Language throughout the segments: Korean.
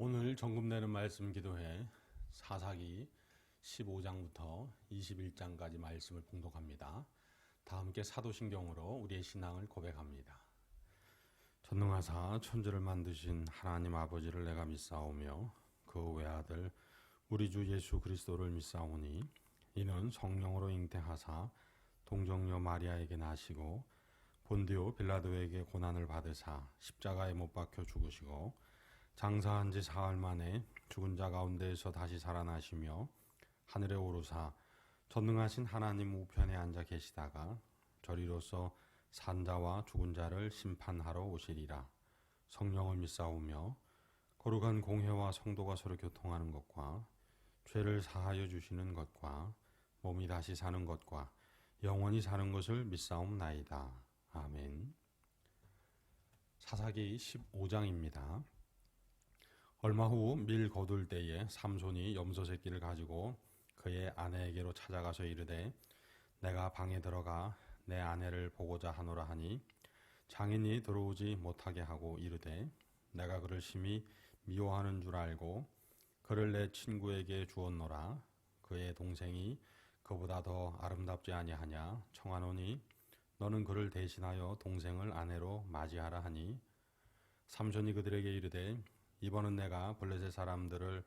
오늘 정금 내는 말씀 기도회 사사기 15장부터 21장까지 말씀을 봉독합니다. 다 함께 사도신경으로 우리의 신앙을 고백합니다. 전능하사 천지를 만드신 하나님 아버지를 내가 믿사오며 그 외아들 우리 주 예수 그리스도를 믿사오니 이는 성령으로 잉태하사 동정녀 마리아에게 나시고 본디오 빌라도에게 고난을 받으사 십자가에 못 박혀 죽으시고 장사한 지 사흘 만에 죽은 자 가운데에서 다시 살아나시며 하늘에 오르사 전능하신 하나님 우편에 앉아 계시다가 저리로서 산자와 죽은 자를 심판하러 오시리라. 성령을 믿사오며 거룩한 공회와 성도가 서로 교통하는 것과 죄를 사하여 주시는 것과 몸이 다시 사는 것과 영원히 사는 것을 믿사옵나이다. 아멘. 사사기 15장입니다. 얼마 후 밀 거둘 때에 삼손이 염소 새끼를 가지고 그의 아내에게로 찾아가서 이르되 내가 방에 들어가 내 아내를 보고자 하노라 하니 장인이 들어오지 못하게 하고 이르되 내가 그를 심히 미워하는 줄 알고 그를 내 친구에게 주었노라. 그의 동생이 그보다 더 아름답지 아니하냐 청하노니 너는 그를 대신하여 동생을 아내로 맞이하라 하니 삼손이 그들에게 이르되 이번은 내가 블레셋 사람들을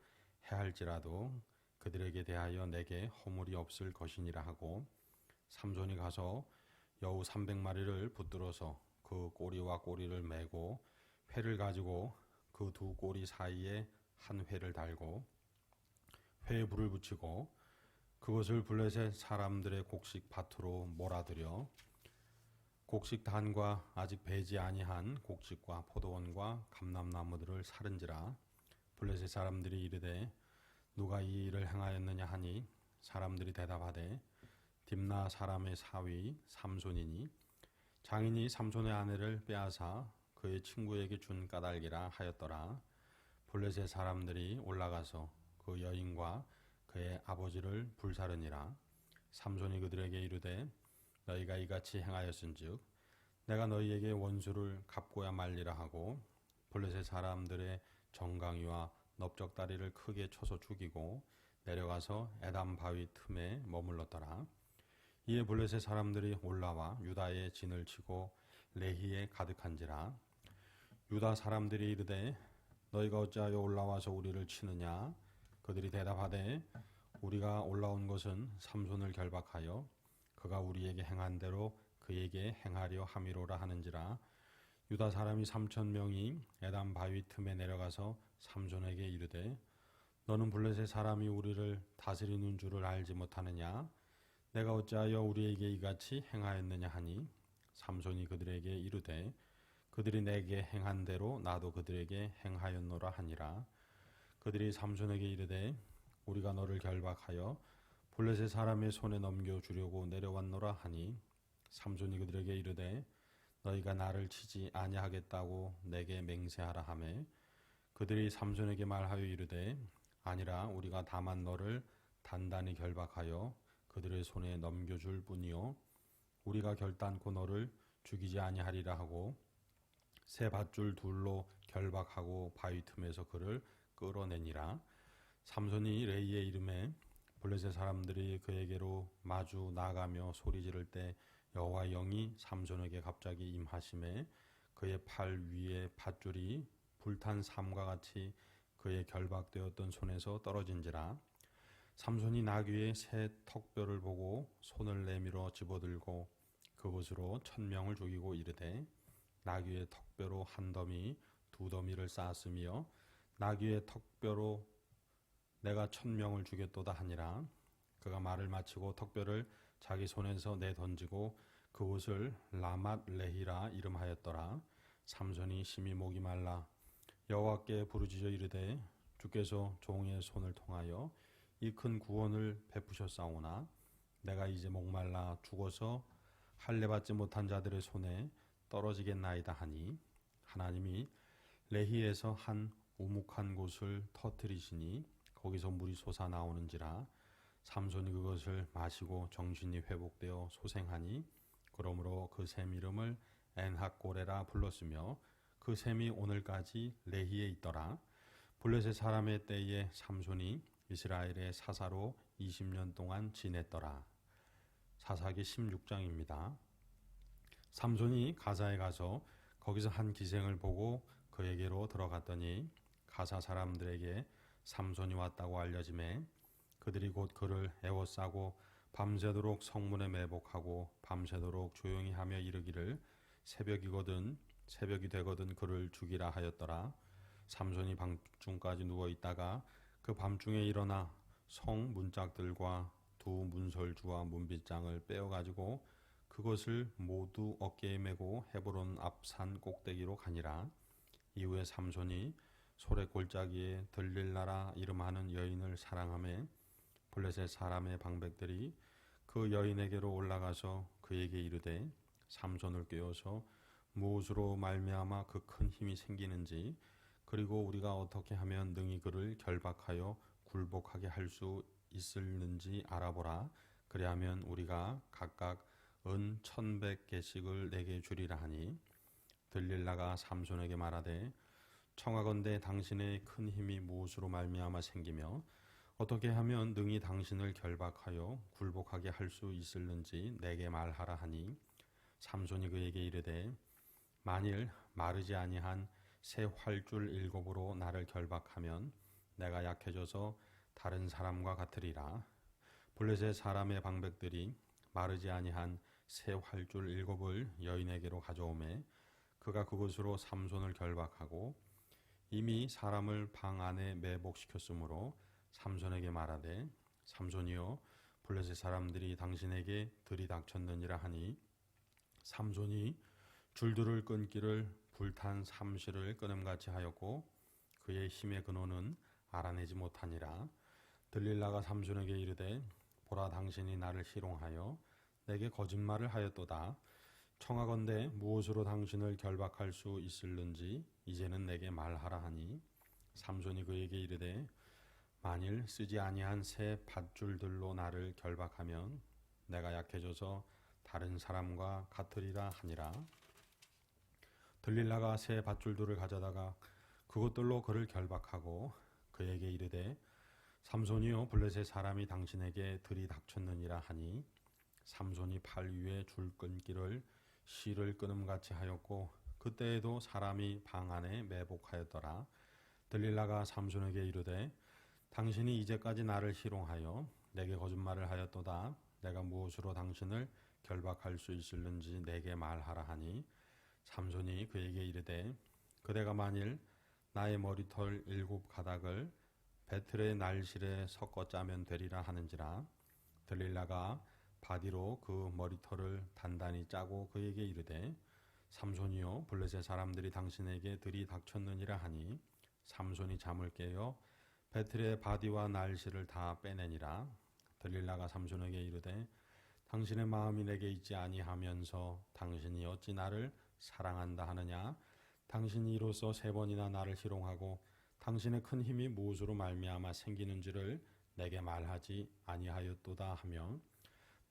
해할지라도 그들에게 대하여 내게 허물이 없을 것이니라 하고 삼손이 가서 여우 300마리를 붙들어서 그 꼬리와 꼬리를 매고 회를 가지고 그 두 꼬리 사이에 한 회를 달고 회에 불을 붙이고 그것을 블레셋 사람들의 곡식 밭으로 몰아들여 곡식 단과 아직 배지 아니한 곡식과 포도원과 감람나무들을 사른지라. 블레셋 사람들이 이르되 누가 이 일을 행하였느냐 하니 사람들이 대답하되 딥나 사람의 사위 삼손이니 장인이 삼손의 아내를 빼앗아 그의 친구에게 준 까닭이라 하였더라. 블레셋 사람들이 올라가서 그 여인과 그의 아버지를 불사르니라. 삼손이 그들에게 이르되 너희가 이같이 행하였은즉 내가 너희에게 원수를 갚고야 말리라 하고 블레셋 사람들의 정강이와 넓적다리를 크게 쳐서 죽이고 내려가서 에담 바위 틈에 머물렀더라. 이에 블레셋 사람들이 올라와 유다의 진을 치고 레히에 가득한지라. 유다 사람들이 이르되 너희가 어찌하여 올라와서 우리를 치느냐. 그들이 대답하되 우리가 올라온 것은 삼손을 결박하여 그가 우리에게 행한 대로 그에게 행하려 함이로라 하는지라. 유다 사람이 3,000명이 에담 바위 틈에 내려가서 삼손에게 이르되 너는 블레셋 사람이 우리를 다스리는 줄을 알지 못하느냐. 내가 어찌하여 우리에게 이같이 행하였느냐 하니 삼손이 그들에게 이르되 그들이 내게 행한 대로 나도 그들에게 행하였노라 하니라. 그들이 삼손에게 이르되 우리가 너를 결박하여 블레셋 사람의 손에 넘겨주려고 내려왔노라 하니 삼손이 그들에게 이르되 너희가 나를 치지 아니하겠다고 내게 맹세하라 하매 그들이 삼손에게 말하여 이르되 아니라 우리가 다만 너를 단단히 결박하여 그들의 손에 넘겨줄 뿐이요 우리가 결단코 너를 죽이지 아니하리라 하고 새 밧줄 둘로 결박하고 바위 틈에서 그를 끌어내니라. 삼손이 레이의 이름에 블레셋 사람들이 그에게로 마주 나가며 소리 지를 때 여호와의 영이 삼손에게 갑자기 임하심에 그의 팔 위에 밧줄이 불탄 삼과 같이 그의 결박되었던 손에서 떨어진지라. 삼손이 나귀의 새 턱뼈를 보고 손을 내밀어 집어들고 그것으로 1,000명을 죽이고 이르되 나귀의 턱뼈로 한 더미 두 더미를 쌓았으며 나귀의 턱뼈로 내가 1,000명을 죽였도다 하니라. 그가 말을 마치고 턱뼈를 자기 손에서 내던지고 그곳을 라맛 레히라 이름하였더라. 삼손이 심히 목이 말라 여호와께 부르짖어 이르되 주께서 종의 손을 통하여 이 큰 구원을 베푸셨사오나 내가 이제 목말라 죽어서 할례 받지 못한 자들의 손에 떨어지겠나이다 하니 하나님이 레히에서 한 우묵한 곳을 터뜨리시니 거기서 물이 솟아 나오는지라. 삼손이 그것을 마시고 정신이 회복되어 소생하니 그러므로 그 샘 이름을 엔학고레라 불렀으며 그 샘이 오늘까지 레히에 있더라. 블레셋 사람의 때에 삼손이 이스라엘의 사사로 20년 동안 지냈더라. 사사기 16장입니다. 삼손이 가사에 가서 거기서 한 기생을 보고 그에게로 들어갔더니 가사 사람들에게 삼손이 왔다고 알려지매 그들이 곧 그를 애워싸고 밤새도록 성문에 매복하고 밤새도록 조용히 하며 이르기를 새벽이 되거든 그를 죽이라 하였더라. 삼손이 밤중까지 누워 있다가 그 밤중에 일어나 성 문짝들과 두 문설주와 문빗장을 빼어 가지고 그것을 모두 어깨에 메고 헤브론 앞산 꼭대기로 가니라. 이후에 삼손이 소래 골짜기에 들릴라라 이름하는 여인을 사랑하며 블레셋 사람의 방백들이 그 여인에게로 올라가서 그에게 이르되 삼손을 꿰어서 무엇으로 말미암아 그 큰 힘이 생기는지 그리고 우리가 어떻게 하면 능히 그를 결박하여 굴복하게 할 수 있을는지 알아보라. 그리하면 우리가 각각 은 1,100개씩을 내게 주리라 하니 들릴라가 삼손에게 말하되 청하건대 당신의 큰 힘이 무엇으로 말미암아 생기며 어떻게 하면 능히 당신을 결박하여 굴복하게 할 수 있을는지 내게 말하라 하니 삼손이 그에게 이르되 만일 마르지 아니한 새 활줄 7으로 나를 결박하면 내가 약해져서 다른 사람과 같으리라. 블레셋 사람의 방백들이 마르지 아니한 새 활줄 7을 여인에게로 가져오매 그가 그것으로 삼손을 결박하고 이미 사람을 방 안에 매복시켰으므로 삼손에게 말하되 삼손이여 블레셋 사람들이 당신에게 들이닥쳤느니라 하니 삼손이 줄들을 끊기를 불탄 삼실을 끊음같이 하였고 그의 힘의 근원은 알아내지 못하니라. 들릴라가 삼손에게 이르되 보라 당신이 나를 희롱하여 내게 거짓말을 하였도다. 청하건대 무엇으로 당신을 결박할 수 있을는지 이제는 내게 말하라 하니 삼손이 그에게 이르되 만일 쓰지 아니한 새 밧줄들로 나를 결박하면 내가 약해져서 다른 사람과 같으리라 하니라. 들릴라가 새 밧줄들을 가져다가 그것들로 그를 결박하고 그에게 이르되 삼손이요 블레셋 사람이 당신에게 들이닥쳤느니라 하니 삼손이 팔 위에 줄 끊기를 실을 끊음같이 하였고 그때에도 사람이 방 안에 매복하였더라. 들릴라가 삼손에게 이르되 당신이 이제까지 나를 희롱하여 내게 거짓말을 하였도다. 내가 무엇으로 당신을 결박할 수 있을는지 내게 말하라 하니 삼손이 그에게 이르되 그대가 만일 나의 머리털 7가닥을 배틀의 날실에 섞어 짜면 되리라 하는지라. 들릴라가 바디로 그 머리털을 단단히 짜고 그에게 이르되 삼손이요 블레셋 사람들이 당신에게 들이닥쳤느니라 하니 삼손이 잠을 깨어 배틀의 바디와 날실을 다 빼내니라. 들릴라가 삼손에게 이르되 당신의 마음이 내게 있지 아니하면서 당신이 어찌 나를 사랑한다 하느냐. 당신이 이로써 3번이나 나를 희롱하고 당신의 큰 힘이 무엇으로 말미암아 생기는지를 내게 말하지 아니하였도다 하며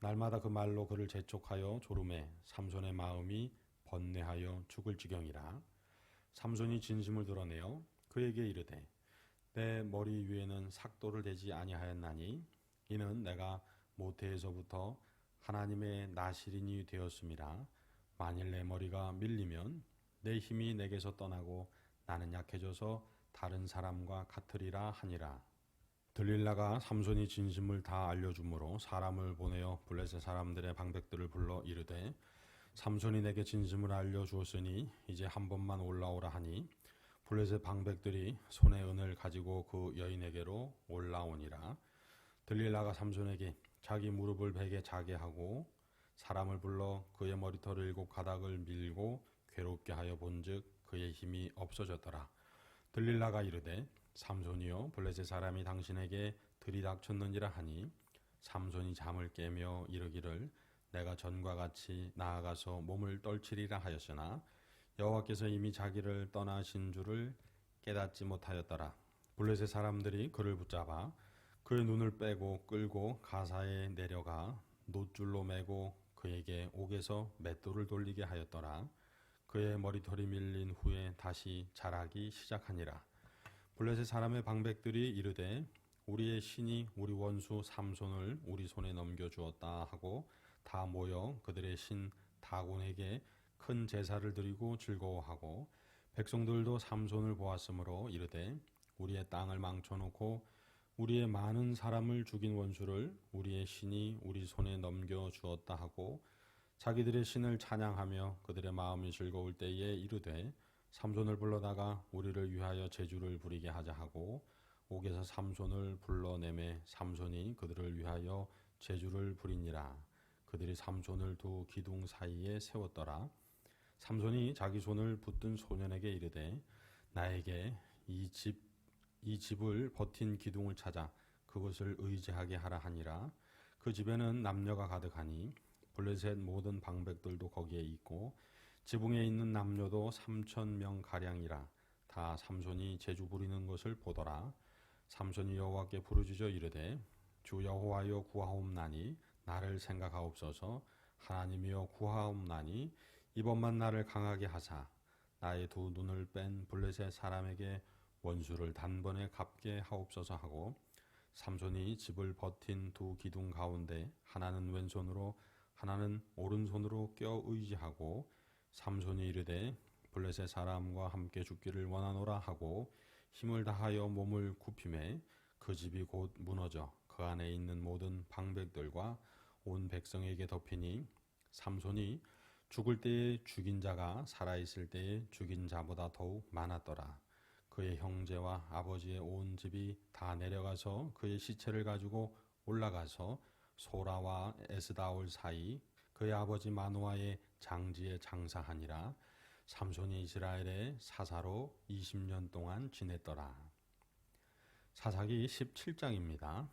날마다 그 말로 그를 재촉하여 조름해 삼손의 마음이 번뇌하여 죽을 지경이라. 삼손이 진심을 드러내어 그에게 이르되 내 머리 위에는 삭도를 대지 아니하였나니 이는 내가 모태에서부터 하나님의 나시린이 되었음이라. 만일 내 머리가 밀리면 내 힘이 내게서 떠나고 나는 약해져서 다른 사람과 같으리라 하니라. 들릴라가 삼손이 진심을 다 알려주므로 사람을 보내어 블레셋 사람들의 방백들을 불러 이르되 삼손이 내게 진심을 알려주었으니 이제 한 번만 올라오라 하니 블레셋 방백들이 손에 은을 가지고 그 여인에게로 올라오니라. 들릴라가 삼손에게 자기 무릎을 베게 자게 하고 사람을 불러 그의 머리털을 7가닥을 밀고 괴롭게 하여 본즉 그의 힘이 없어졌더라. 들릴라가 이르되 삼손이여 블레셋 사람이 당신에게 들이닥쳤느니라 하니 삼손이 잠을 깨며 이르기를 내가 전과 같이 나아가서 몸을 떨치리라 하였으나 여호와께서 이미 자기를 떠나신 줄을 깨닫지 못하였더라. 블레셋 사람들이 그를 붙잡아 그의 눈을 빼고 끌고 가사에 내려가 놋줄로 매고 그에게 옥에서 맷돌을 돌리게 하였더라. 그의 머리털이 밀린 후에 다시 자라기 시작하니라. 블레셋 사람의 방백들이 이르되 우리의 신이 우리 원수 삼손을 우리 손에 넘겨주었다 하고 다 모여 그들의 신 다곤에게 큰 제사를 드리고 즐거워하고 백성들도 삼손을 보았으므로 이르되 우리의 땅을 망쳐놓고 우리의 많은 사람을 죽인 원수를 우리의 신이 우리 손에 넘겨주었다 하고 자기들의 신을 찬양하며 그들의 마음이 즐거울 때에 이르되 삼손을 불러다가 우리를 위하여 제주를 부리게 하자 하고 옥에서 삼손을 불러내매 삼손이 그들을 위하여 제주를 부리니라. 그들이 삼손을 두 기둥 사이에 세웠더라. 삼손이 자기 손을 붙든 소년에게 이르되 나에게 이 집을 버틴 기둥을 찾아 그것을 의지하게 하라 하니라. 그 집에는 남녀가 가득하니 블레셋 모든 방백들도 거기에 있고 지붕에 있는 남녀도 3,000명 가량이라. 다 삼손이 제주 부리는 것을 보더라. 삼손이 여호와께 부르짖어 이르되 주 여호와여 구하옵나니 나를 생각하옵소서. 하나님이여 구하옵나니 이번만 나를 강하게 하사 나의 두 눈을 뺀 블레셋 사람에게 원수를 단번에 갚게 하옵소서 하고 삼손이 집을 버틴 두 기둥 가운데 하나는 왼손으로 하나는 오른손으로 껴 의지하고 삼손이 이르되 블레셋 사람과 함께 죽기를 원하노라 하고 힘을 다하여 몸을 굽히매 그 집이 곧 무너져 그 안에 있는 모든 방백들과 온 백성에게 덮이니 삼손이 죽을 때에 죽인 자가 살아있을 때에 죽인 자보다 더욱 많았더라. 그의 형제와 아버지의 온 집이 다 내려가서 그의 시체를 가지고 올라가서 소라와 에스다올 사이 그의 아버지 마노아의 장지에 장사하니라. 삼손이 이스라엘의 사사로 20년 동안 지냈더라. 사사기 17장입니다.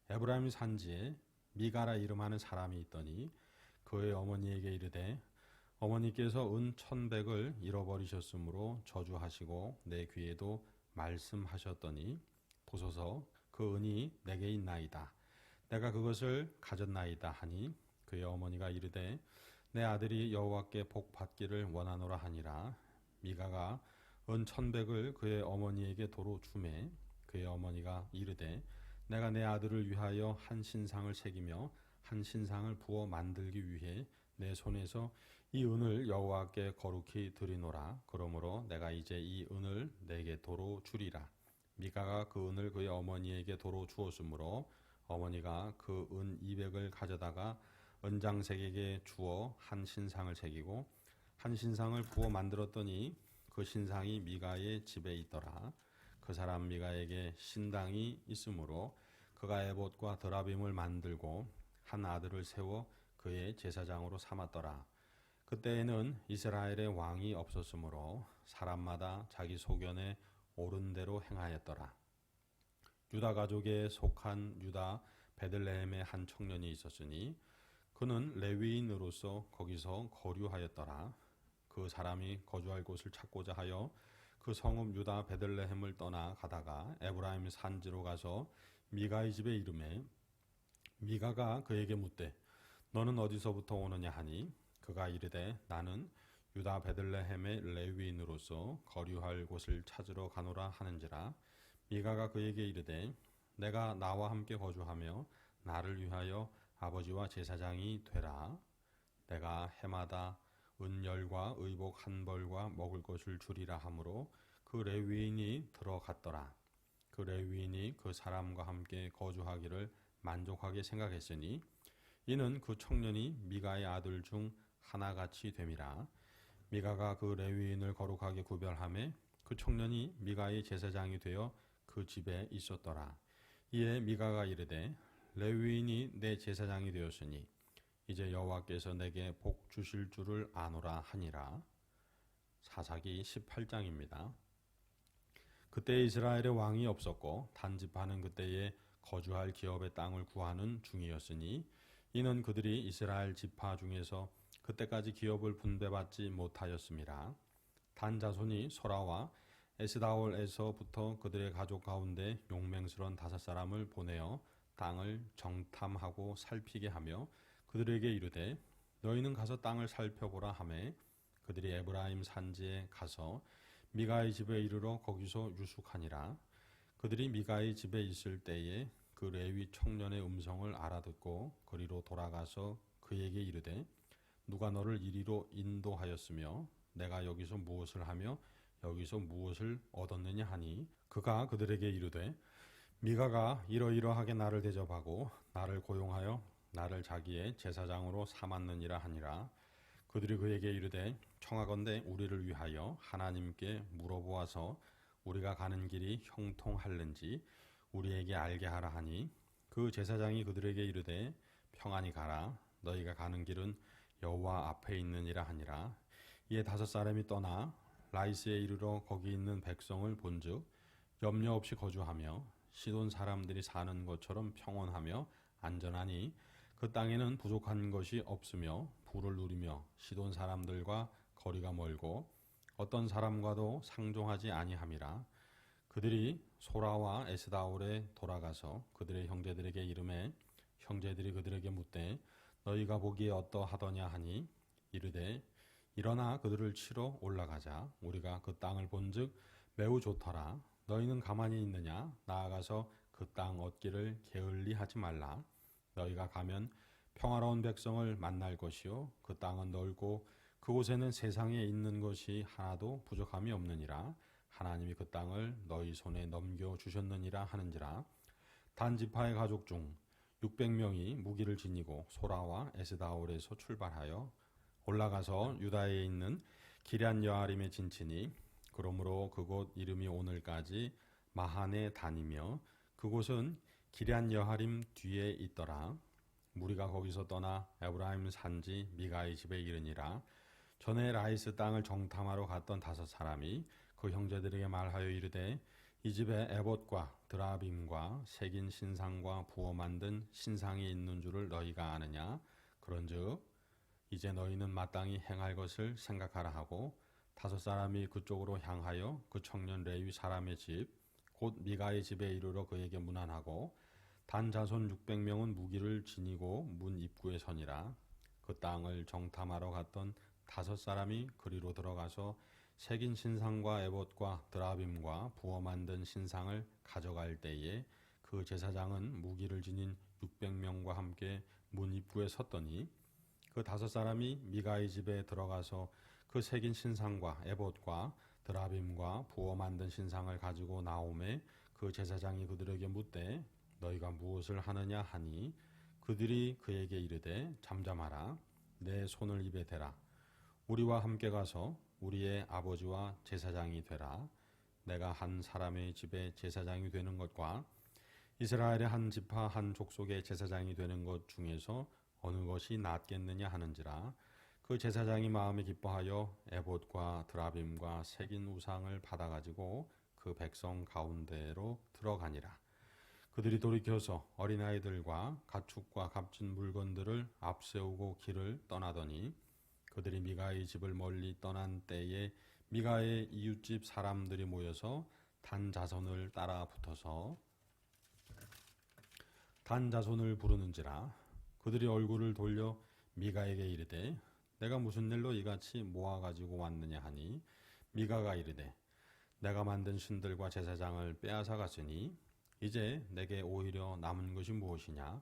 에브라임 산지에 미가라 이름하는 사람이 있더니 그의 어머니에게 이르되 어머니께서 은 1,100을 잃어버리셨으므로 저주하시고 내 귀에도 말씀하셨더니 보소서 그 은이 내게 있나이다. 내가 그것을 가졌나이다 하니 그의 어머니가 이르되 내 아들이 여호와께 복 받기를 원하노라 하니라. 미가가 은 1,100을 그의 어머니에게 도로 주매 그의 어머니가 이르되 내가 내 아들을 위하여 한 신상을 새기며 한 신상을 부어 만들기 위해 내 손에서 이 은을 여호와께 거룩히 드리노라. 그러므로 내가 이제 이 은을 내게 도로 주리라. 미가가 그 은을 그의 어머니에게 도로 주었으므로 어머니가 그 은 200을 가져다가 은장색에게 주어 한 신상을 새기고 한 신상을 부어 만들었더니 그 신상이 미가의 집에 있더라. 그 사람 미가에게 신당이 있으므로 그가 에봇과 드라빔을 만들고 한 아들을 세워 그의 제사장으로 삼았더라. 그때에는 이스라엘의 왕이 없었으므로 사람마다 자기 소견에 옳은 대로 행하였더라. 유다 가족에 속한 유다 베들레헴의 한 청년이 있었으니 그는 레위인으로서 거기서 거류하였더라. 그 사람이 거주할 곳을 찾고자 하여 그 성읍 유다 베들레헴을 떠나 가다가 에브라임 산지로 가서 미가의 집에 이르매 미가가 그에게 묻되 너는 어디서부터 오느냐 하니 그가 이르되 나는 유다 베들레헴의 레위인으로서 거류할 곳을 찾으러 가노라 하는지라. 미가가 그에게 이르되 내가 나와 함께 거주하며 나를 위하여 아버지와 제사장이 되라. 내가 해마다 은열과 의복 한 벌과 먹을 것을 주리라 하므로 그 레위인이 들어갔더라. 그 레위인이 그 사람과 함께 거주하기를 만족하게 생각했으니 이는 그 청년이 미가의 아들 중 하나같이 됨이라. 미가가 그 레위인을 거룩하게 구별하며 그 청년이 미가의 제사장이 되어 그 집에 있었더라. 이에 미가가 이르되 레위인이 내 제사장이 되었으니 이제 여호와께서 내게 복 주실 줄을 아노라 하니라. 사사기 18장입니다. 그때 이스라엘의 왕이 없었고 단집하는 그때에 거주할 기업의 땅을 구하는 중이었으니 이는 그들이 이스라엘 지파 중에서 그때까지 기업을 분배받지 못하였음이라. 단 자손이 소라와 에스다올에서부터 그들의 가족 가운데 용맹스러운 5사람을 보내어 땅을 정탐하고 살피게 하며 그들에게 이르되 너희는 가서 땅을 살펴보라 하매 그들이 에브라임 산지에 가서 미가의 집에 이르러 거기서 유숙하니라. 그들이 미가의 집에 있을 때에 그 레위 청년의 음성을 알아듣고 거리로 돌아가서 그에게 이르되 누가 너를 이리로 인도하였으며 내가 여기서 무엇을 하며 여기서 무엇을 얻었느냐 하니 그가 그들에게 이르되 미가가 이러이러하게 나를 대접하고 나를 고용하여 나를 자기의 제사장으로 삼았느니라 하니라. 그들이 그에게 이르되 청하건대 우리를 위하여 하나님께 물어보아서 우리가 가는 길이 형통할는지 우리에게 알게 하라 하니 그 제사장이 그들에게 이르되 평안히 가라 너희가 가는 길은 여호와 앞에 있느니라 하니라. 이에 5사람이 떠나 라이스에 이르러 거기 있는 백성을 본즉 염려 없이 거주하며 시돈 사람들이 사는 것처럼 평온하며 안전하니 그 땅에는 부족한 것이 없으며 부를 누리며 시돈 사람들과 거리가 멀고 어떤 사람과도 상종하지 아니함이라. 그들이 소라와 에스다올에 돌아가서 그들의 형제들에게 이르매 형제들이 그들에게 묻되 너희가 보기에 어떠하더냐 하니 이르되 일어나 그들을 치러 올라가자. 우리가 그 땅을 본즉 매우 좋더라. 너희는 가만히 있느냐? 나아가서 그 땅 얻기를 게을리하지 말라. 너희가 가면 평화로운 백성을 만날 것이요 그 땅은 넓고 그곳에는 세상에 있는 것이 하나도 부족함이 없느니라. 하나님이 그 땅을 너희 손에 넘겨 주셨느니라 하는지라. 단 지파의 가족 중 600명이 무기를 지니고 소라와 에스다올에서 출발하여 올라가서 유다에 있는 기럇 여아림에 진치니 그러므로 그곳 이름이 오늘까지 마하네 단이며 그곳은 기럇 여아림 뒤에 있더라. 무리가 거기서 떠나 에브라임 산지 미가의 집에 이르니라. 전에 라이스 땅을 정탐하러 갔던 5사람이 그 형제들에게 말하여 이르되 이 집에 에봇과 드라빔과 새긴 신상과 부어 만든 신상이 있는 줄을 너희가 아느냐? 그런즉 이제 너희는 마땅히 행할 것을 생각하라 하고 5사람이 그쪽으로 향하여 그 청년 레위 사람의 집 곧 미가의 집에 이르러 그에게 문안하고 단 자손 600명은 무기를 지니고 문 입구에 서니라. 그 땅을 정탐하러 갔던 5사람이 그리로 들어가서 새긴 신상과 에봇과 드라빔과 부어 만든 신상을 가져갈 때에 그 제사장은 무기를 지닌 600명과 함께 문 입구에 섰더니 그 5사람이 미가의 집에 들어가서 그 새긴 신상과 에봇과 드라빔과 부어 만든 신상을 가지고 나오매 그 제사장이 그들에게 묻되 너희가 무엇을 하느냐 하니 그들이 그에게 이르되 잠잠하라 내 손을 입에 대라 우리와 함께 가서 우리의 아버지와 제사장이 되라. 내가 한 사람의 집에 제사장이 되는 것과 이스라엘의 한 지파 한 족속의 제사장이 되는 것 중에서 어느 것이 낫겠느냐 하는지라. 그 제사장이 마음에 기뻐하여 에봇과 드라빔과 새긴 우상을 받아가지고 그 백성 가운데로 들어가니라. 그들이 돌이켜서 어린아이들과 가축과 값진 물건들을 앞세우고 길을 떠나더니 그들이 미가의 집을 멀리 떠난 때에 미가의 이웃집 사람들이 모여서 단 자손을 따라 붙어서 단 자손을 부르는지라. 그들이 얼굴을 돌려 미가에게 이르되 내가 무슨 일로 이같이 모아가지고 왔느냐 하니 미가가 이르되 내가 만든 신들과 제사장을 빼앗아 갔으니 이제 내게 오히려 남은 것이 무엇이냐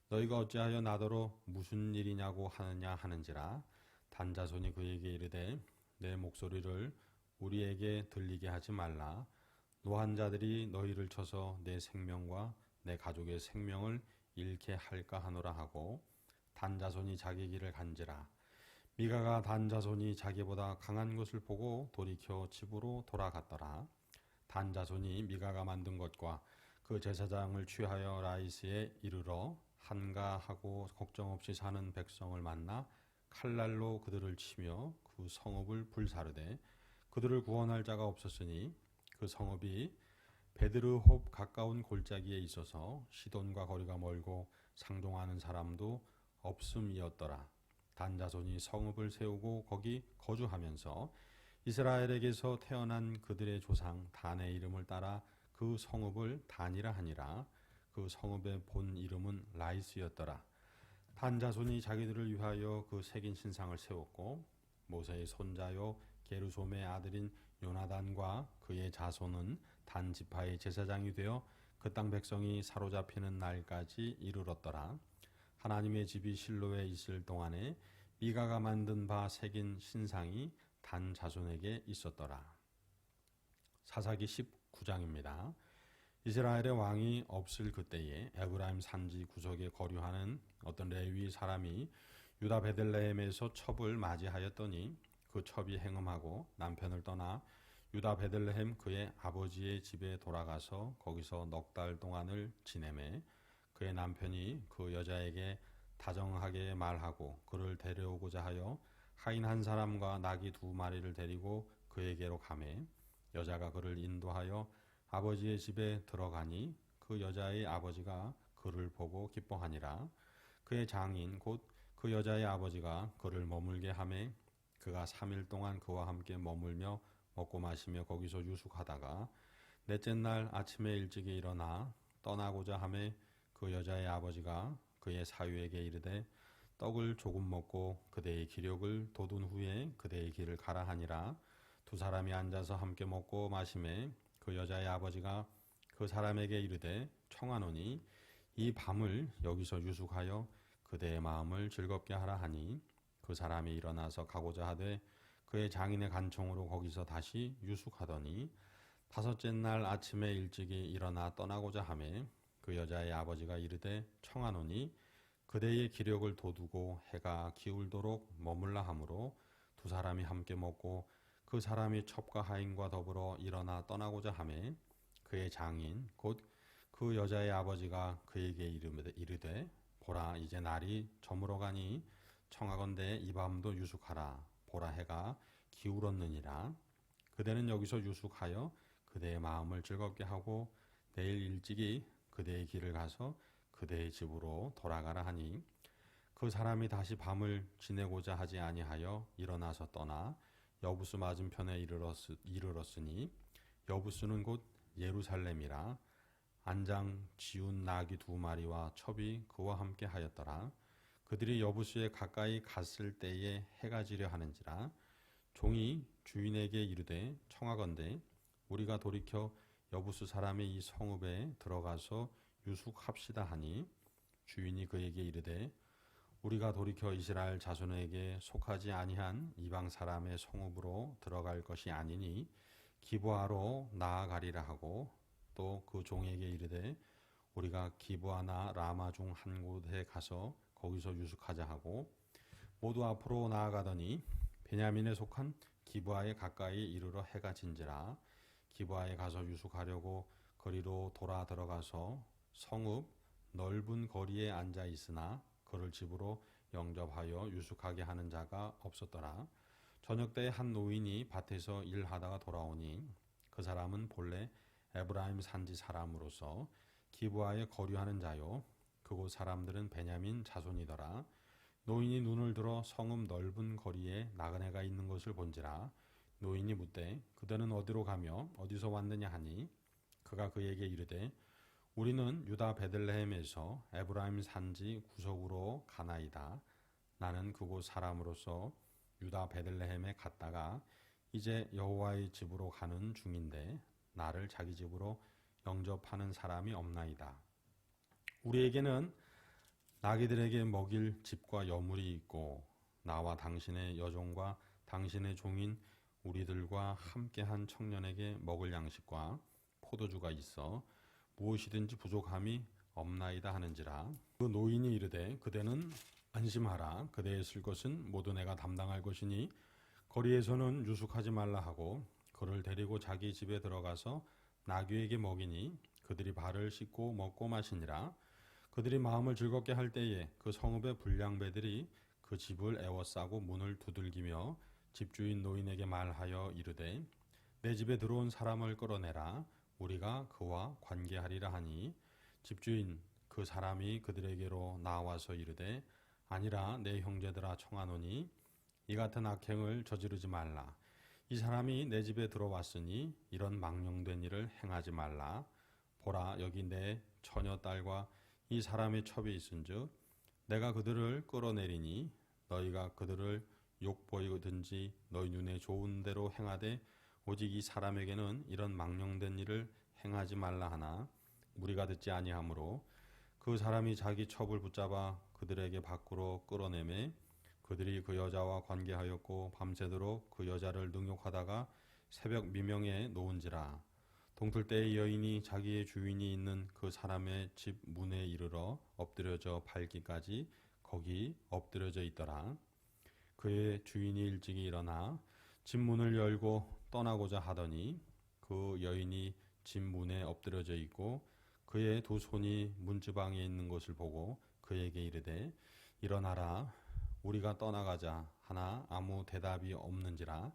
너희가 어찌하여 나더러 무슨 일이냐고 하느냐 하는지라. 단자손이 그에게 이르되 내 목소리를 우리에게 들리게 하지 말라. 노한 자들이 너희를 쳐서 내 생명과 내 가족의 생명을 잃게 할까 하노라 하고 단자손이 자기 길을 간지라. 미가가 단자손이 자기보다 강한 것을 보고 돌이켜 집으로 돌아갔더라. 단자손이 미가가 만든 것과 그 제사장을 취하여 라이스에 이르러 한가하고 걱정 없이 사는 백성을 만나 칼날로 그들을 치며 그 성읍을 불사르되 그들을 구원할 자가 없었으니 그 성읍이 베드르홉 가까운 골짜기에 있어서 시돈과 거리가 멀고 상종하는 사람도 없음이었더라. 단자손이 성읍을 세우고 거기 거주하면서 이스라엘에게서 태어난 그들의 조상 단의 이름을 따라 그 성읍을 단이라 하니라. 그 성읍의 본 이름은 라이스였더라. 단자손이 자기들을 위하여 그 새긴 신상을 세웠고 모세의 손자요 게르솜의 아들인 요나단과 그의 자손은 단 지파의 제사장이 되어 그 땅 백성이 사로잡히는 날까지 이르렀더라. 하나님의 집이 실로에 있을 동안에 미가가 만든 바 새긴 신상이 단 자손에게 있었더라. 사사기 19장입니다. 이스라엘의 왕이 없을 그때에 에브라임 산지 구석에 거류하는 어떤 레위 사람이 유다 베들레헴에서 첩을 맞이하였더니 그 첩이 행음하고 남편을 떠나 유다 베들레헴 그의 아버지의 집에 돌아가서 거기서 넉 달 동안을 지내매 그의 남편이 그 여자에게 다정하게 말하고 그를 데려오고자 하여 하인 한 사람과 나귀 2마리를 데리고 그에게로 가매 여자가 그를 인도하여 아버지의 집에 들어가니 그 여자의 아버지가 그를 보고 기뻐하니라. 그의 장인 곧 그 여자의 아버지가 그를 머물게 하매 그가 3일 동안 그와 함께 머물며 먹고 마시며 거기서 유숙하다가 넷째 날 아침에 일찍이 일어나 떠나고자 하매 그 여자의 아버지가 그의 사위에게 이르되 떡을 조금 먹고 그대의 기력을 돋운 후에 그대의 길을 가라 하니라. 두 사람이 앉아서 함께 먹고 마시매 그 여자의 아버지가 그 사람에게 이르되 청하노니 이 밤을 여기서 유숙하여 그대의 마음을 즐겁게 하라 하니 그 사람이 일어나서 가고자 하되 그의 장인의 간청으로 거기서 다시 유숙하더니 다섯째 날 아침에 일찍이 일어나 떠나고자 하매 그 여자의 아버지가 이르되 청하노니 그대의 기력을 돋우고 해가 기울도록 머물라 하므로 두 사람이 함께 먹고 그 사람이 첩과 하인과 더불어 일어나 떠나고자 하매 그의 장인 곧 그 여자의 아버지가 그에게 이르되 보라 이제 날이 저물어 가니 청하건대 이 밤도 유숙하라. 보라 해가 기울었느니라. 그대는 여기서 유숙하여 그대의 마음을 즐겁게 하고 내일 일찍이 그대의 길을 가서 그대의 집으로 돌아가라 하니 그 사람이 다시 밤을 지내고자 하지 아니하여 일어나서 떠나 여부스 맞은편에 이르렀으니 여부스는 곧 예루살렘이라. 안장 지운 나귀 2마리와 첩이 그와 함께 하였더라. 그들이 여부스에 가까이 갔을 때에 해가 지려 하는지라. 종이 주인에게 이르되 청하건대 우리가 돌이켜 여부스 사람의 이 성읍에 들어가서 유숙합시다 하니 주인이 그에게 이르되 우리가 돌이켜 이스라엘 자손에게 속하지 아니한 이방 사람의 성읍으로 들어갈 것이 아니니 기브아로 나아가리라 하고 또 그 종에게 이르되 우리가 기브아나 라마 중 한 곳에 가서 거기서 유숙하자 하고 모두 앞으로 나아가더니 베냐민에 속한 기브아에 가까이 이르러 해가 진지라. 기브아에 가서 유숙하려고 거리로 돌아 들어가서 성읍 넓은 거리에 앉아 있으나 그를 집으로 영접하여 유숙하게 하는 자가 없었더라. 저녁 때에 한 노인이 밭에서 일하다가 돌아오니 그 사람은 본래 에브라임 산지 사람으로서 기브아에 거류하는 자요 그곳 사람들은 베냐민 자손이더라. 노인이 눈을 들어 성읍 넓은 거리에 나그네가 있는 것을 본지라. 노인이 묻되 그대는 어디로 가며 어디서 왔느냐 하니 그가 그에게 이르되 우리는 유다 베들레헴에서 에브라임 산지 구석으로 가나이다. 나는 그곳 사람으로서 유다 베들레헴에 갔다가 이제 여호와의 집으로 가는 중인데 나를 자기 집으로 영접하는 사람이 없나이다. 우리에게는 나귀들에게 먹일 집과 여물이 있고 나와 당신의 여종과 당신의 종인 우리들과 함께한 청년에게 먹을 양식과 포도주가 있어 무엇이든지 부족함이 없나이다 하는지라. 그 노인이 이르되 그대는 안심하라. 그대의 쓸 것은 모두 내가 담당할 것이니 거리에서는 유숙하지 말라 하고 그를 데리고 자기 집에 들어가서 나귀에게 먹이니 그들이 발을 씻고 먹고 마시니라. 그들이 마음을 즐겁게 할 때에 그 성읍의 불량배들이 그 집을 에워싸고 문을 두들기며 집주인 노인에게 말하여 이르되 내 집에 들어온 사람을 끌어내라. 우리가 그와 관계하리라 하니 집주인 그 사람이 그들에게로 나와서 이르되 아니라 내 형제들아 청하노니 이 같은 악행을 저지르지 말라. 이 사람이 내 집에 들어왔으니 이런 망령된 일을 행하지 말라. 보라 여기 내 처녀 딸과 이 사람의 첩이 있은즉 내가 그들을 끌어내리니 너희가 그들을 욕보이든지 너희 눈에 좋은 대로 행하되 오직 이 사람에게는 이런 망령된 일을 행하지 말라 하나 무리가 듣지 아니하므로 그 사람이 자기 첩을 붙잡아 그들에게 밖으로 끌어내매 그들이 그 여자와 관계하였고 밤새도록 그 여자를 능욕하다가 새벽 미명에 놓은지라. 동틀 때의 여인이 자기의 주인이 있는 그 사람의 집 문에 이르러 엎드려져 밟기까지 거기 엎드려져 있더라. 그의 주인이 일찍이 일어나 집 문을 열고 떠나고자 하더니 그 여인이 집 문에 엎드려져 있고 그의 두 손이 문지방에 있는 것을 보고 그에게 이르되 일어나라 우리가 떠나가자 하나 아무 대답이 없는지라.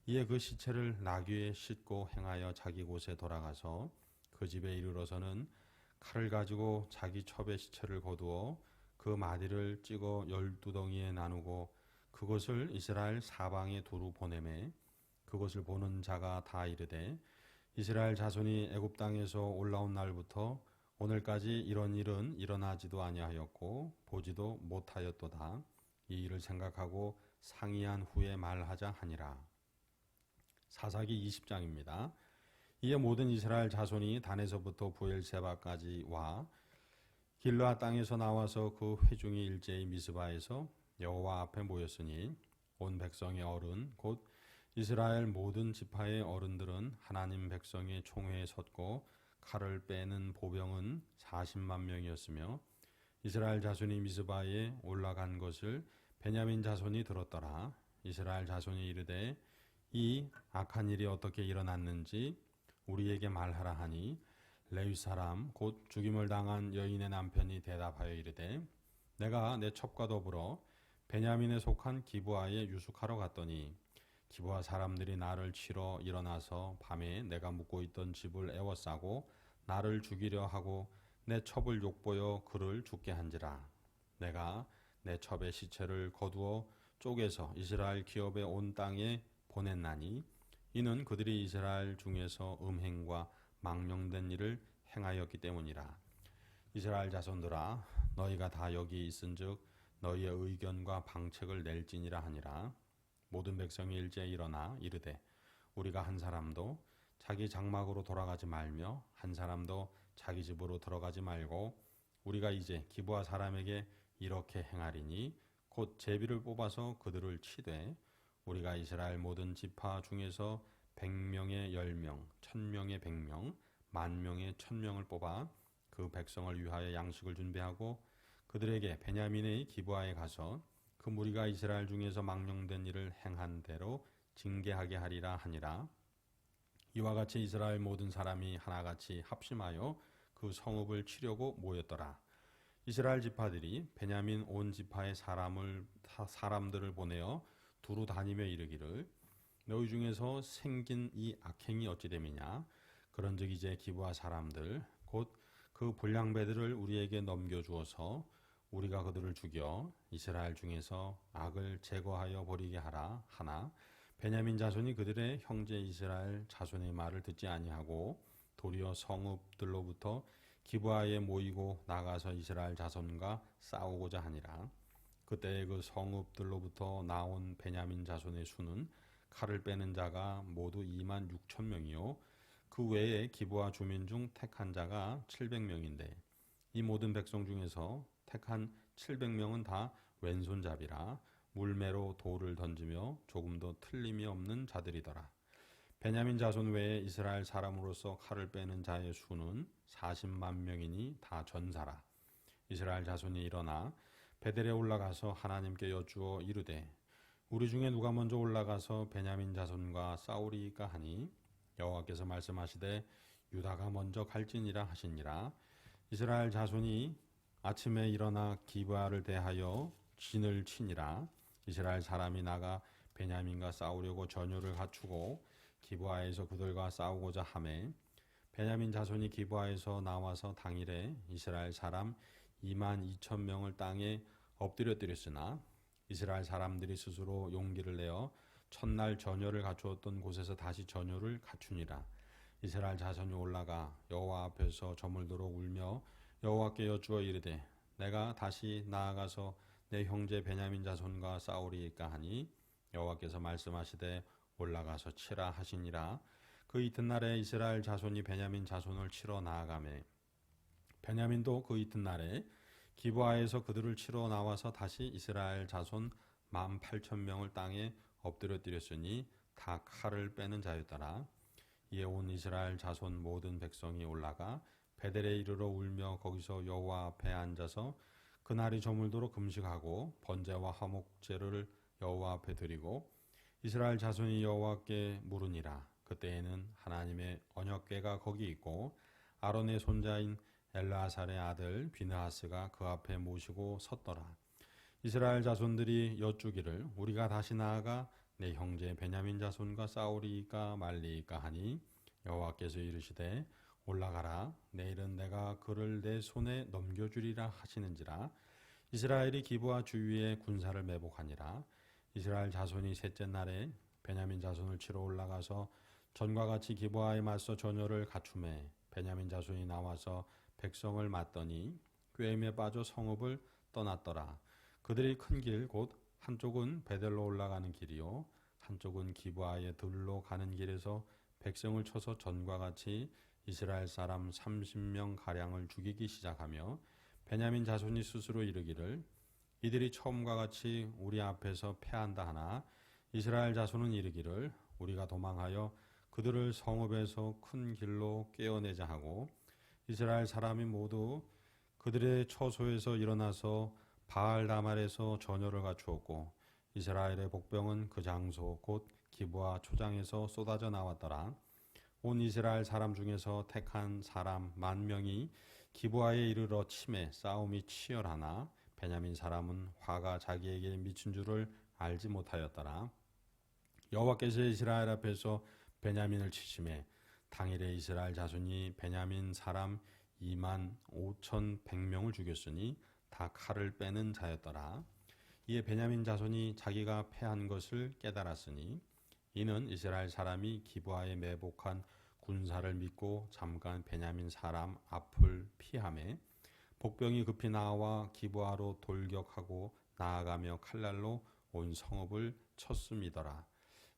이에 그 시체를 나귀에 싣고 행하여 자기 곳에 돌아가서 그 집에 이르러서는 칼을 가지고 자기 첩의 시체를 거두어 그 마디를 찍어 12덩이에 나누고 그것을 이스라엘 사방에 두루 보내매 그것을 보는 자가 다 이르되 이스라엘 자손이 애굽 땅에서 올라온 날부터 오늘까지 이런 일은 일어나지도 아니하였고 보지도 못하였도다. 이 일을 생각하고 상의한 후에 말하자 하니라. 사사기 20장입니다. 이에 모든 이스라엘 자손이 단에서부터 부엘세바까지 와 길르앗 땅에서 나와서 그 회중이 일제히 미스바에서 여호와 앞에 모였으니 온 백성의 어른 곧 이스라엘 모든 지파의 어른들은 하나님 백성의 총회에 섰고 칼을 빼는 보병은 40만 명이었으며 이스라엘 자손이 미스바에 올라간 것을 베냐민 자손이 들었더라. 이스라엘 자손이 이르되 이 악한 일이 어떻게 일어났는지 우리에게 말하라 하니 레위 사람 곧 죽임을 당한 여인의 남편이 대답하여 이르되 내가 내 첩과 더불어 베냐민에 속한 기브아에 유숙하러 갔더니 기브아 사람들이 나를 치러 일어나서 밤에 내가 묵고 있던 집을 에워싸고 나를 죽이려 하고 내 첩을 욕보여 그를 죽게 한지라. 내가 내 첩의 시체를 거두어 쪼개서 이스라엘 기업의 온 땅에 보냈나니 이는 그들이 이스라엘 중에서 음행과 망령된 일을 행하였기 때문이라. 이스라엘 자손들아 너희가 다 여기 있은즉 너희의 의견과 방책을 낼지니라 하니라. 모든 백성이 일제히 일어나 이르되 우리가 한 사람도 자기 장막으로 돌아가지 말며 한 사람도 자기 집으로 들어가지 말고 우리가 이제 기브아 사람에게 이렇게 행하리니 곧 제비를 뽑아서 그들을 치되 우리가 이스라엘 모든 지파 중에서 100명의 10명, 1000명의 100명, 10,000명의 1000명을 뽑아 그 백성을 위하여 양식을 준비하고 그들에게 베냐민의 기브아에 가서 그 무리가 이스라엘 중에서 망령된 일을 행한 대로 징계하게 하리라 하니라. 이와 같이 이스라엘 모든 사람이 하나같이 합심하여 그 성읍을 치려고 모였더라. 이스라엘 지파들이 베냐민 온 지파의 사람들을 보내어 두루 다니며 이르기를 너희 중에서 생긴 이 악행이 어찌 됨이냐. 그런즉 이제 기브아 사람들 곧 그 불량배들을 우리에게 넘겨주어서 우리가 그들을 죽여 이스라엘 중에서 악을 제거하여 버리게 하라 하나 베냐민 자손이 그들의 형제 이스라엘 자손의 말을 듣지 아니하고 도리어 성읍들로부터 기브아에 모이고 나가서 이스라엘 자손과 싸우고자 하니라. 그때에 그 성읍들로부터 나온 베냐민 자손의 수는 칼을 빼는 자가 모두 26,000명이요 그 외에 기브아 주민 중 택한 자가 700명인데 이 모든 백성 중에서 택한 700명은 다 왼손잡이라 물매로 돌을 던지며 조금도 틀림이 없는 자들이더라. 베냐민 자손 외에 이스라엘 사람으로서 칼을 빼는 자의 수는 40만 명이니 다 전사라. 이스라엘 자손이 일어나 베델에 올라가서 하나님께 여쭈어 이르되 우리 중에 누가 먼저 올라가서 베냐민 자손과 싸우리까 하니 여호와께서 말씀하시되 유다가 먼저 갈지니라 하시니라. 이스라엘 자손이 아침에 일어나 기브아를 대하여 진을 치니라. 이스라엘 사람이 나가 베냐민과 싸우려고 전율을 갖추고 기브아에서 그들과 싸우고자 하매 베냐민 자손이 기브아에서 나와서 당일에 이스라엘 사람 22,000명을 땅에 엎드려뜨렸으나 이스라엘 사람들이 스스로 용기를 내어 첫날 전열을 갖추었던 곳에서 다시 전열을 갖추니라. 이스라엘 자손이 올라가 여호와 앞에서 저물도록 울며 여호와께 여쭈어 이르되 내가 다시 나아가서 내 형제 베냐민 자손과 싸우리이까 하니 여호와께서 말씀하시되 올라가서 치라 하시니라. 그 이튿날에 이스라엘 자손이 베냐민 자손을 치러 나아가매 베냐민도 그 이튿날에 기브아에서 그들을 치러 나와서 다시 이스라엘 자손 18,000명을 땅에 엎드려뜨렸으니 다 칼을 빼는 자였더라. 이에 온 이스라엘 자손 모든 백성이 올라가 베델에 이르러 울며 거기서 여호와 앞에 앉아서 그날이 저물도록 금식하고 번제와 화목제를 여호와 앞에 드리고 이스라엘 자손이 여호와께 물으니라. 그때에는 하나님의 언약궤가 거기 있고 아론의 손자인 엘르아살의 아들 비느하스가 그 앞에 모시고 섰더라. 이스라엘 자손들이 여쭈기를 우리가 다시 나아가 내 형제 베냐민 자손과 싸우리이까 말리이까 하니 여호와께서 이르시되 올라가라. 내일은 내가 그를 내 손에 넘겨주리라 하시는지라. 이스라엘이 기브아 주위에 군사를 매복하니라. 이스라엘 자손이 셋째 날에 베냐민 자손을 치러 올라가서 전과 같이 기브아에 맞서 전열을 갖추매 베냐민 자손이 나와서 백성을 맞더니 꾀임에 빠져 성읍을 떠났더라. 그들이 큰 길 곧 한쪽은 베델로 올라가는 길이요 한쪽은 기브아에 들로 가는 길에서 백성을 쳐서 전과 같이 이스라엘 사람 30명 가량을 죽이기 시작하며 베냐민 자손이 스스로 이르기를 이들이 처음과 같이 우리 앞에서 패한다 하나 이스라엘 자손은 이르기를 우리가 도망하여 그들을 성읍에서 큰 길로 꿰어내자 하고 이스라엘 사람이 모두 그들의 처소에서 일어나서 바알다말에서 전열을 갖추었고 이스라엘의 복병은 그 장소 곧 기브아 초장에서 쏟아져 나왔더라. 온 이스라엘 사람 중에서 택한 사람 10,000명이 기브아에 이르러 치매 싸움이 치열하나 베냐민 사람은 화가 자기에게 미친 줄을 알지 못하였더라. 여호와께서 이스라엘 앞에서 베냐민을 치심에 당일에 이스라엘 자손이 베냐민 사람 25,100명을 죽였으니 다 칼을 빼는 자였더라. 이에 베냐민 자손이 자기가 패한 것을 깨달았으니 이는 이스라엘 사람이 기브아에 매복한 군사를 믿고 잠깐 베냐민 사람 앞을 피하매 복병이 급히 나와 기브아로 돌격하고 나아가며 칼날로 온 성읍을 쳤음이더라.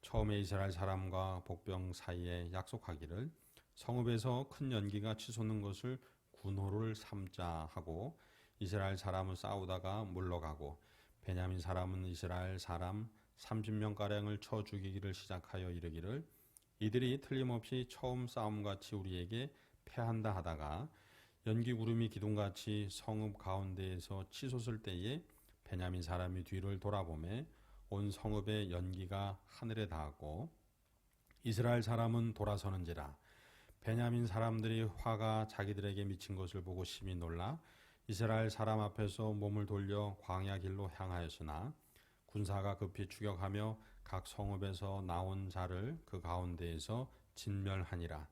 처음에 이스라엘 사람과 복병 사이에 약속하기를 성읍에서 큰 연기가 치솟는 것을 군호를 삼자 하고 이스라엘 사람은 싸우다가 물러가고 베냐민 사람은 이스라엘 사람 30명가량을 쳐 죽이기를 시작하여 이르기를 이들이 틀림없이 처음 싸움같이 우리에게 패한다 하다가 연기 구름이 기둥같이 성읍 가운데에서 치솟을 때에 베냐민 사람이 뒤를 돌아보매 온 성읍의 연기가 하늘에 닿았고 이스라엘 사람은 돌아서는지라. 베냐민 사람들이 화가 자기들에게 미친 것을 보고 심히 놀라 이스라엘 사람 앞에서 몸을 돌려 광야 길로 향하였으나 군사가 급히 추격하며 각 성읍에서 나온 자를 그 가운데에서 진멸하니라.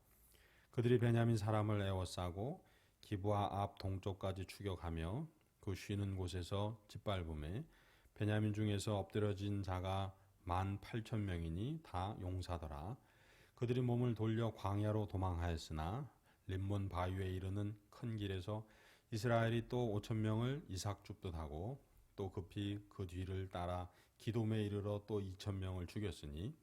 그들이 베냐민 사람을 에워싸고 기브아 앞 동쪽까지 추격하며 그 쉬는 곳에서 짓밟음에 베냐민 중에서 엎드려진 자가 18,000명이니 다 용사더라. 그들이 몸을 돌려 광야로 도망하였으나 림몬 바위에 이르는 큰 길에서 이스라엘이 또 5,000명을 이삭줍듯하고 또 급히 그 뒤를 따라 기돔에 이르러 또 2,000명을 죽였으니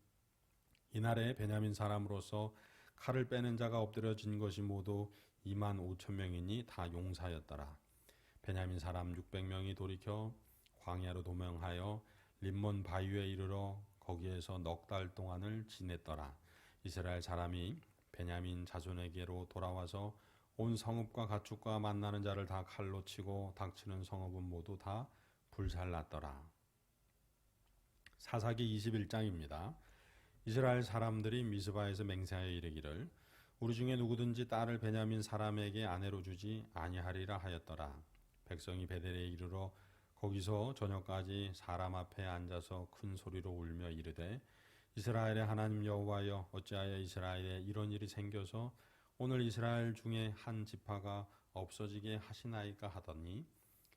이날에 베냐민 사람으로서 칼을 빼는 자가 엎드려진 것이 모두 25,000명이니 다 용사였더라. 베냐민 사람 600명이 돌이켜 광야로 도망하여 림몬 바위에 이르러 거기에서 넉 달 동안을 지냈더라. 이스라엘 사람이 베냐민 자손에게로 돌아와서 온 성읍과 가축과 만나는 자를 다 칼로 치고 닥치는 성읍은 모두 다 불살랐더라. 사사기 21장입니다. 이스라엘 사람들이 미스바에서 맹세하여 이르기를 우리 중에 누구든지 딸을 베냐민 사람에게 아내로 주지 아니하리라 하였더라. 백성이 베델에 이르러 거기서 저녁까지 사람 앞에 앉아서 큰 소리로 울며 이르되 이스라엘의 하나님 여호와여 어찌하여 이스라엘에 이런 일이 생겨서 오늘 이스라엘 중에 한 지파가 없어지게 하시나이까 하더니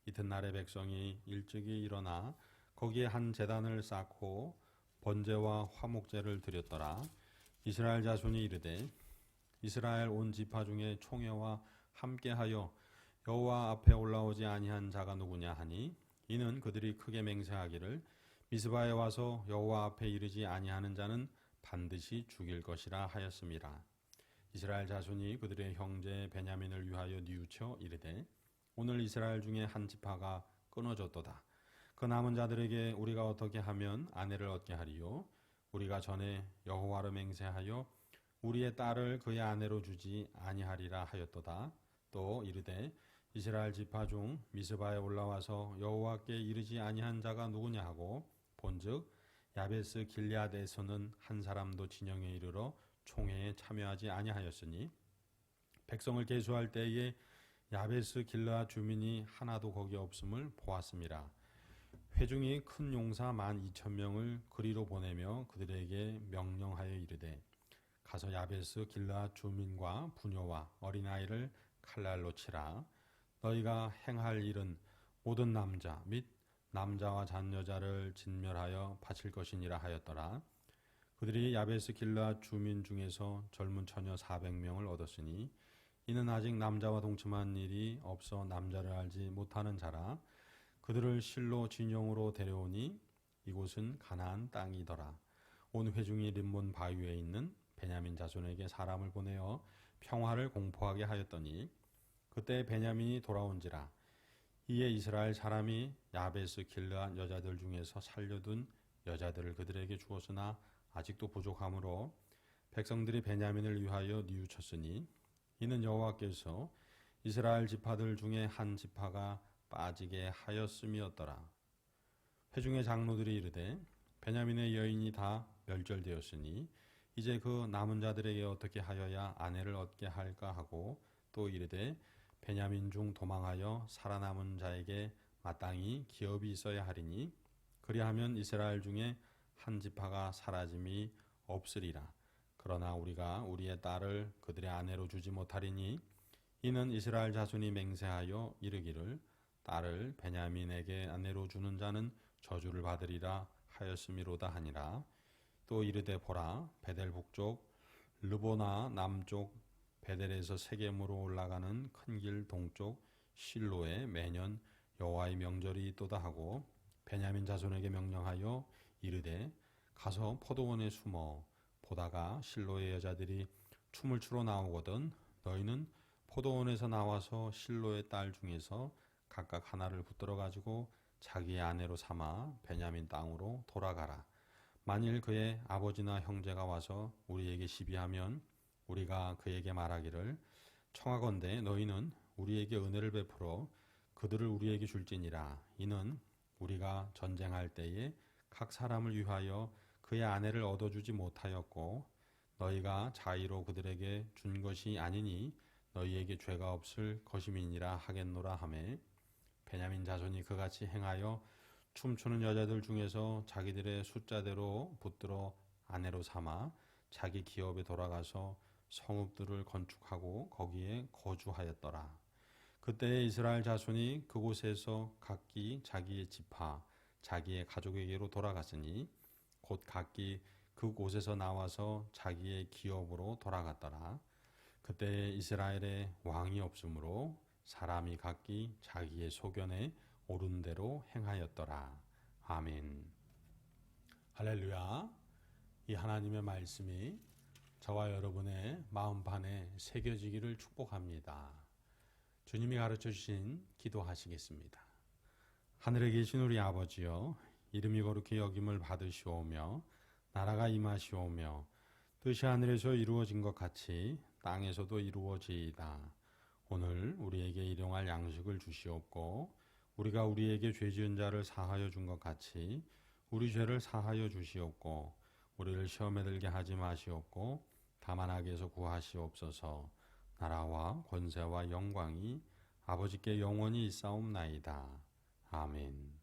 이튿날에 백성이 일찍이 일어나 거기에 한 제단을 쌓고 번제와 화목제를 드렸더라. 이스라엘 자손이 이르되 이스라엘 온 지파 중에 총회와 함께하여 여호와 앞에 올라오지 아니한 자가 누구냐 하니 이는 그들이 크게 맹세하기를 미스바에 와서 여호와 앞에 이르지 아니하는 자는 반드시 죽일 것이라 하였습니다. 이스라엘 자손이 그들의 형제 베냐민을 위하여 뉘우쳐 이르되 오늘 이스라엘 중에 한 지파가 끊어졌도다. 그 남은 자들에게 우리가 어떻게 하면 아내를 얻게 하리요? 우리가 전에 여호와로 맹세하여 우리의 딸을 그의 아내로 주지 아니하리라 하였도다. 또 이르되 이스라엘 지파 중 미스바에 올라와서 여호와께 이르지 아니한 자가 누구냐 하고 본즉 야베스 길앗에서는 한 사람도 진영에 이르러 총회에 참여하지 아니하였으니 백성을 계수할 때에 야베스 길앗 주민이 하나도 거기 없음을 보았습니다. 회중이 큰 용사 12,000명을 그리로 보내며 그들에게 명령하여 이르되 가서 야베스 길앗 주민과 부녀와 어린아이를 칼날로 치라. 너희가 행할 일은 모든 남자 및 남자와 잔여자를 진멸하여 바칠 것이니라 하였더라. 그들이 야베스 길앗 주민 중에서 젊은 처녀 400명을 얻었으니 이는 아직 남자와 동침한 일이 없어 남자를 알지 못하는 자라. 그들을 실로 진영으로 데려오니 이곳은 가나안 땅이더라. 온 회중이 림몬 바위에 있는 베냐민 자손에게 사람을 보내어 평화를 공포하게 하였더니 그때 베냐민이 돌아온지라. 이에 이스라엘 사람이 야베스 길앗 여자들 중에서 살려둔 여자들을 그들에게 주었으나 아직도 부족하므로 백성들이 베냐민을 위하여 뉘우쳤으니 이는 여호와께서 이스라엘 지파들 중에 한 지파가 빠지게 하였음이었더라. 회중의 장로들이 이르되 베냐민의 여인이 다 멸절되었으니 이제 그 남은 자들에게 어떻게 하여야 아내를 얻게 할까 하고 또 이르되 베냐민 중 도망하여 살아남은 자에게 마땅히 기업이 있어야 하리니 그리하면 이스라엘 중에 한 지파가 사라짐이 없으리라. 그러나 우리가 우리의 딸을 그들의 아내로 주지 못하리니 이는 이스라엘 자손이 맹세하여 이르기를 딸을 베냐민에게 아내로 주는 자는 저주를 받으리라 하였음이로다 하니라. 또 이르되 보라 베델 북쪽 르보나 남쪽 베델에서 세겜으로 올라가는 큰 길 동쪽 실로에 매년 여호와의 명절이 있도다 하고 베냐민 자손에게 명령하여 이르되 가서 포도원에 숨어 보다가 실로의 여자들이 춤을 추러 나오거든 너희는 포도원에서 나와서 실로의 딸 중에서 각각 하나를 붙들어 가지고 자기의 아내로 삼아 베냐민 땅으로 돌아가라. 만일 그의 아버지나 형제가 와서 우리에게 시비하면 우리가 그에게 말하기를 청하건대 너희는 우리에게 은혜를 베풀어 그들을 우리에게 줄지니라. 이는 우리가 전쟁할 때에 각 사람을 위하여 그의 아내를 얻어주지 못하였고 너희가 자의로 그들에게 준 것이 아니니 너희에게 죄가 없을 것임이니라 하겠노라 하매 베냐민 자손이 그같이 행하여 춤추는 여자들 중에서 자기들의 숫자대로 붙들어 아내로 삼아 자기 기업에 돌아가서 성읍들을 건축하고 거기에 거주하였더라. 그때 이스라엘 자손이 그곳에서 각기 자기의 지파 자기의 가족에게로 돌아갔으니 곧 각기 그곳에서 나와서 자기의 기업으로 돌아갔더라. 그때 이스라엘에 왕이 없으므로 사람이 각기 자기의 소견에 옳은 대로 행하였더라. 아멘. 할렐루야. 이 하나님의 말씀이 저와 여러분의 마음판에 새겨지기를 축복합니다. 주님이 가르쳐 주신 기도하시겠습니다. 하늘에 계신 우리 아버지여, 이름이 거룩히 여김을 받으시오며 나라가 임하시오며 뜻이 하늘에서 이루어진 것 같이 땅에서도 이루어지이다. 오늘 우리에게 일용할 양식을 주시옵고 우리가 우리에게 죄 지은 자를 사하여 준 것 같이 우리 죄를 사하여 주시옵고 우리를 시험에 들게 하지 마시옵고 다만 악에서 구하시옵소서. 나라와 권세와 영광이 아버지께 영원히 있사옵나이다. 아멘.